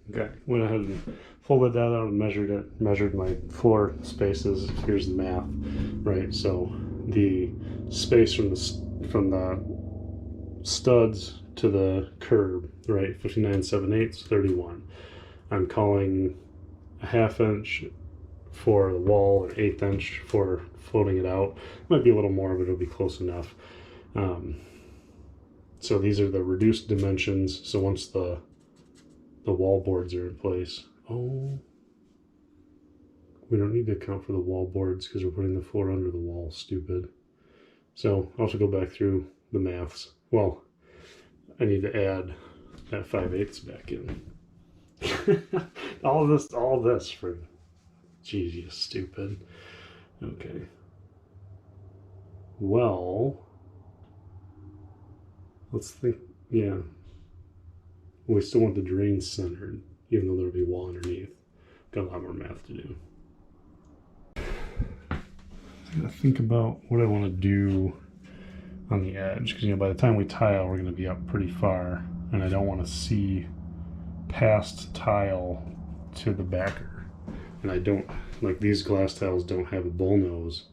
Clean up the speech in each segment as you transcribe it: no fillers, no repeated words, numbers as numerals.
Okay, went ahead and folded that out and measured it, measured my floor spaces. Here's the math, right? So the space from the studs to the curb, right? 59 7/8, 31. I'm calling a half inch for the wall, an eighth inch for floating it out. Might be a little more, but it'll be close enough. Um, so these are the reduced dimensions. So once the wall boards are in place, oh, we don't need to account for the wall boards because we're putting the floor under the wall. Stupid. So I'll have to go back through the maths. Well, I need to add that 5/8 back in. all this for, geez, you stupid. Okay. Well, let's think. Yeah, we still want the drain centered, even though there'll be a wall underneath. Got a lot more math to do. I gotta think about what I want to do on the edge, because by the time we tile, we're going to be up pretty far, and I don't want to see past tile to the backer. And I don't like these glass tiles don't have a bull nose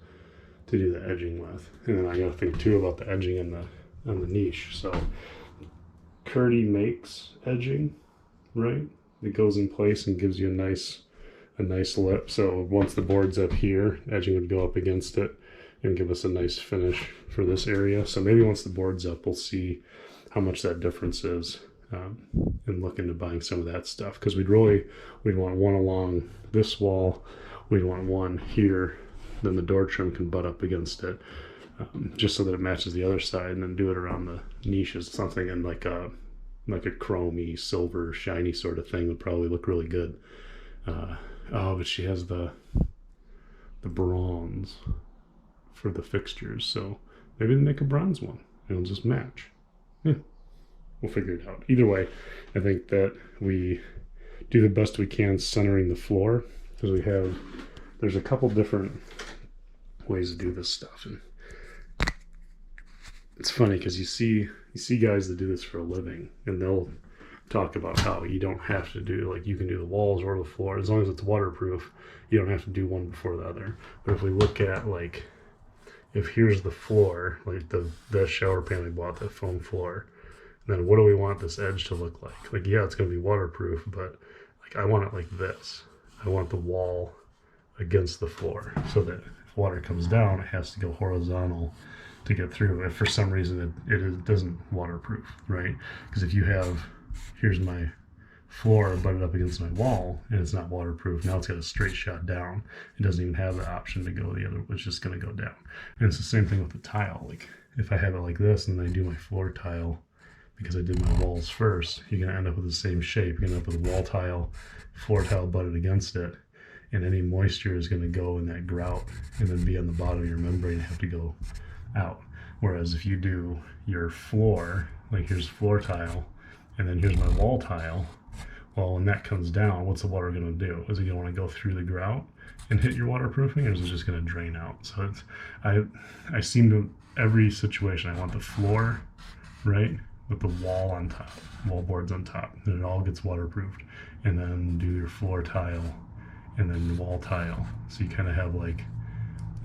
to do the edging with. And then I got to think too about the edging on the niche. So Curdy makes edging, right? It goes in place and gives you a nice lip. So once the board's up here, edging would go up against it and give us a nice finish for this area. So maybe once the board's up, we'll see how much that difference is, and look into buying some of that stuff, because we'd want one along this wall, we'd want one here, then the door trim can butt up against it, just so that it matches the other side, and then do it around the niches. Something in like a chromey, silver, shiny sort of thing would probably look really good. Oh, but she has the bronze for the fixtures, so maybe they make a bronze one. It'll just match. Yeah, we'll figure it out. Either way, I think that we do the best we can centering the floor, because there's a couple different ways to do this stuff, and it's funny because you see guys that do this for a living, and they'll talk about how you don't have to do, like, you can do the walls or the floor as long as it's waterproof. You don't have to do one before the other. But if we look at, like, if here's the floor, like the shower pan we bought, that foam floor, then what do we want this edge to look like? Like, yeah, it's going to be waterproof, but like I want it like this. I want the wall against the floor so that if water comes down, it has to go horizontal to get through. If for some reason it doesn't waterproof, right? Because if you have, here's my floor butted up against my wall and it's not waterproof, now it's got a straight shot down. It doesn't even have the option to go the other, it's just going to go down. And it's the same thing with the tile. Like, if I have it like this and then I do my floor tile because I did my walls first, you're going to end up with the same shape. You're going to end up with a wall tile, floor tile butted against it, and any moisture is going to go in that grout and then be on the bottom of your membrane and have to go out. Whereas if you do your floor, like here's floor tile and then here's my wall tile, well, when that comes down, what's the water going to do? Is it going to want to go through the grout and hit your waterproofing, or is it just going to drain out? So it's, I seem to, every situation, I want the floor, right, with the wall on top, wall boards on top, and it all gets waterproofed. And then do your floor tile and then wall tile. So you kind of have like,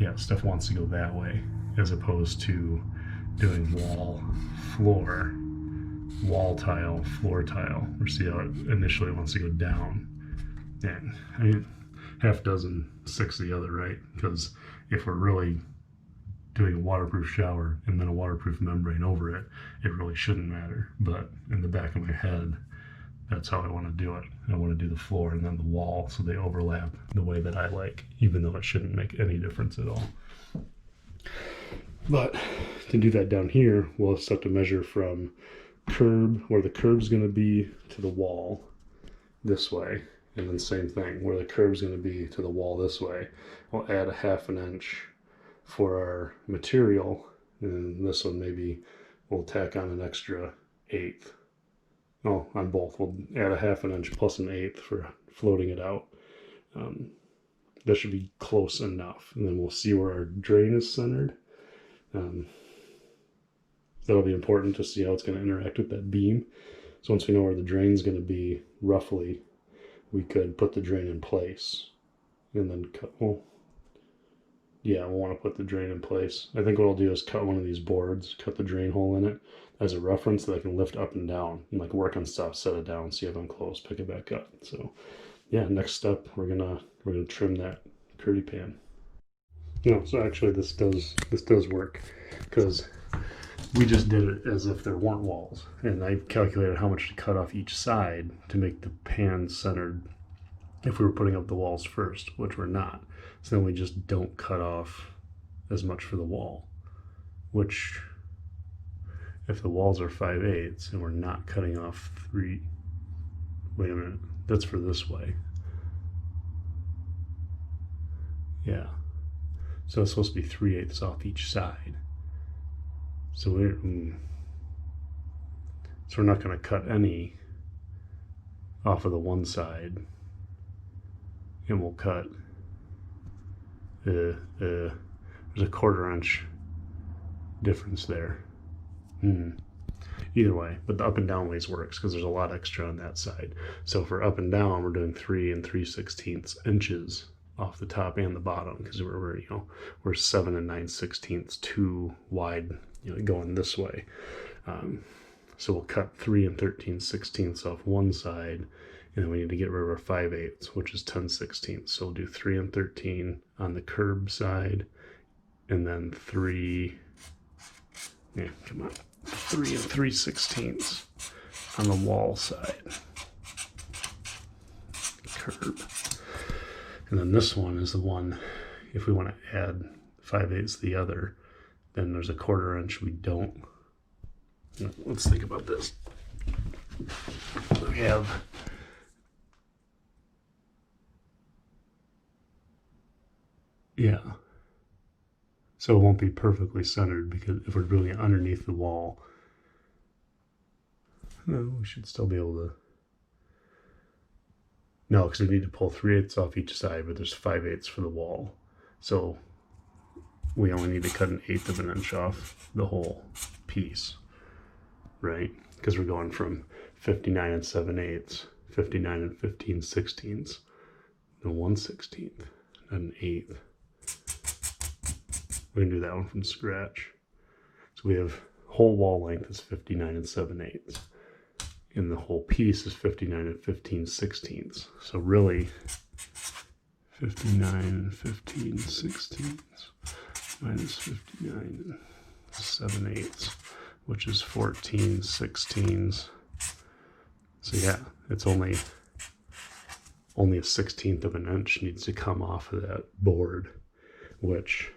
yeah, stuff wants to go that way as opposed to doing wall, floor, wall tile, floor tile, or see how it initially wants to go down. And I mean, half dozen, six the other, right? Because if we're really doing a waterproof shower and then a waterproof membrane over it, it really shouldn't matter. But in the back of my head, that's how I want to do it. I want to do the floor and then the wall so they overlap the way that I like, even though it shouldn't make any difference at all. But to do that down here, we'll just have to measure from curb, where the curb's going to be, to the wall this way, and then same thing, where the curb's going to be to the wall this way. We'll add a half an inch for our material, and this one maybe we'll tack on an extra eighth. Oh, on both we'll add a half an inch plus an eighth for floating it out. That should be close enough, and then we'll see where our drain is centered. That'll be important to see how it's going to interact with that beam. So once we know where the drain's going to be roughly, we could put the drain in place and then cut. Well, yeah, we'll want to put the drain in place. I think what I'll do is cut one of these boards, cut the drain hole in it as a reference that I can lift up and down and like work on stuff, set it down, see if I'm close, pick it back up. So yeah, next step, we're gonna trim that curdy pan. No, so actually this does work because we just did it as if there weren't walls, and I calculated how much to cut off each side to make the pan centered if we were putting up the walls first, which we're not. So then we just don't cut off as much for the wall, which if the walls are 5/8 and we're not cutting off wait a minute, that's for this way. Yeah. So it's supposed to be 3/8 off each side. So we're not going to cut any off of the one side, and we'll cut. There's a 1/4 inch difference there. Either way, but the up and down ways works because there's a lot extra on that side. So for up and down, we're doing 3 3/16 inches off the top and the bottom because we're 7 9/16 too wide, going this way. So we'll cut 3 13/16 off one side, and then we need to get rid of our 5/8, which is 10/16. So we'll do 3 13 on the curb side, and then 3 3/16 on the wall side, curb. And then this one is the one, if we want to add 5/8 the other, then there's a 1/4 inch we don't. Let's think about this. We have so it won't be perfectly centered because if we're doing it underneath the wall, we should still be able to. No, because we need to pull 3/8 off each side, but there's 5/8 for the wall. So we only need to cut 1/8 of an inch off the whole piece, right? Because we're going from 59 7/8, 59 15/16, and 1/16, and 1/8. We can do that one from scratch. So we have whole wall length is 59 7/8. And the whole piece is 59 15/16. So really 59 15/16 minus 59 7/8, which is 14/16. So yeah, it's only a 1/16 of an inch needs to come off of that board, which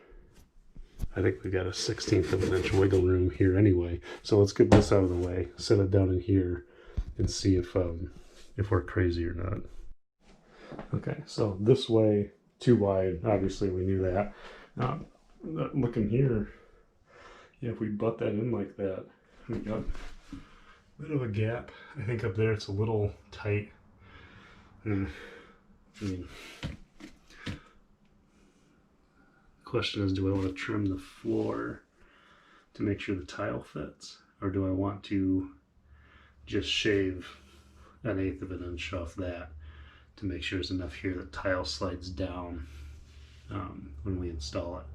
I think we got a 1/16 of an inch wiggle room here anyway. So let's get this out of the way, set it down in here, and see if we're crazy or not. Okay, so this way, too wide. Obviously, we knew that. Looking here, if we butt that in like that, we got a bit of a gap. I think up there it's a little tight. And the question is, do I want to trim the floor to make sure the tile fits, or do I want to just shave 1/8 of an inch off that to make sure there's enough here that tile slides down when we install it?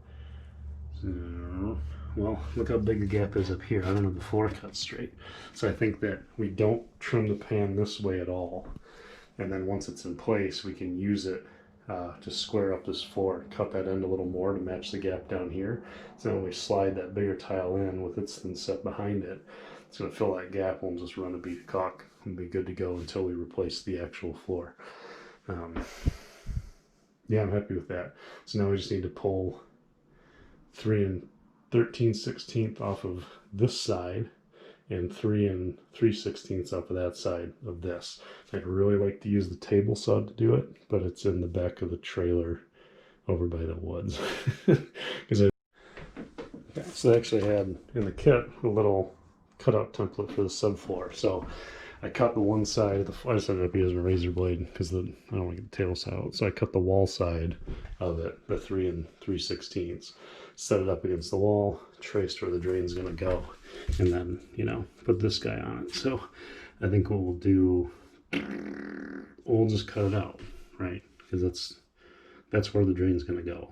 So, well, look how big the gap is up here. I don't have the floor cut straight. So I think that we don't trim the pan this way at all. And then once it's in place, we can use it to square up this floor, cut that end a little more to match the gap down here. So when we slide that bigger tile in with its thin set behind it, it's going to fill that gap. We'll just run a bead of caulk and be good to go until we replace the actual floor. Yeah, I'm happy with that. So now we just need to pull 3 13/16 off of this side and 3 3/16 off of that side of this. I'd really like to use the table saw to do it, but it's in the back of the trailer over by the woods. So I actually had in the kit a little cutout template for the subfloor. So I cut the one side of the floor. I just ended up using a razor blade because I don't want to get the table saw out. So I cut the wall side of it, the 3 3/16, set it up against the wall, traced where the drain's going to go, and then, put this guy on it. So I think what we'll do we'll just cut it out, right? Because that's where the drain's going to go.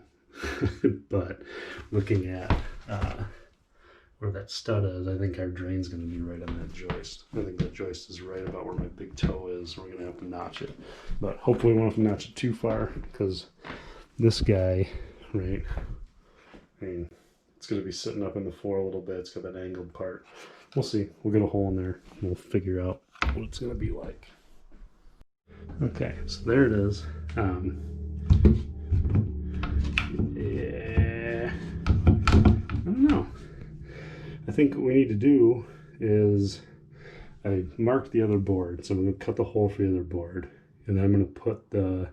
But looking at where that stud is, I think our drain's going to be right on that joist. I think that joist is right about where my big toe is. We're going to have to notch it. But hopefully we won't have to notch it too far, because this guy, right, I mean, it's going to be sitting up in the floor a little bit. It's got that angled part. We'll see. We'll get a hole in there. And we'll figure out what it's going to be like. Okay, so there it is. Yeah, I don't know. I think what we need to do is I marked the other board, so I'm going to cut the hole for the other board, and then I'm going to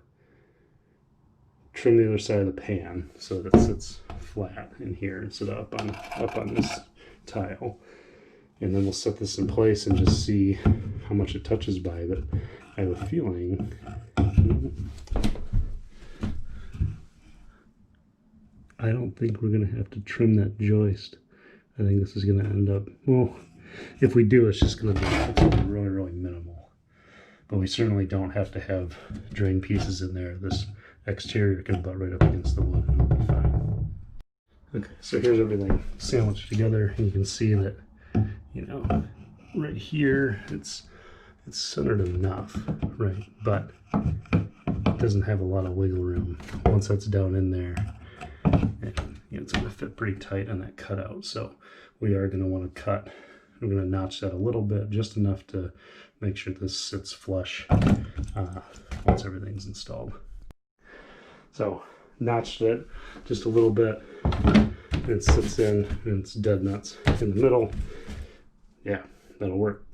trim the other side of the pan so that it sits flat in here instead of up on this tile, and then we'll set this in place and just see how much it touches by. But I have a feeling I don't think we're going to have to trim that joist. I think this is going to end up, well, if we do, it's just going to be really, really minimal. But we certainly don't have to have drain pieces in there. This exterior can butt right up against the wood and it'll be fine. Okay, so here's everything sandwiched together, and you can see that, you know, right here, it's centered enough, right? But it doesn't have a lot of wiggle room. Once that's down in there, it's going to fit pretty tight on that cutout. So we are going to want to cut. We're going to notch that a little bit, just enough to make sure this sits flush once everything's installed. So notched it just a little bit. It sits in, and it's dead nuts in the middle. Yeah, that'll work.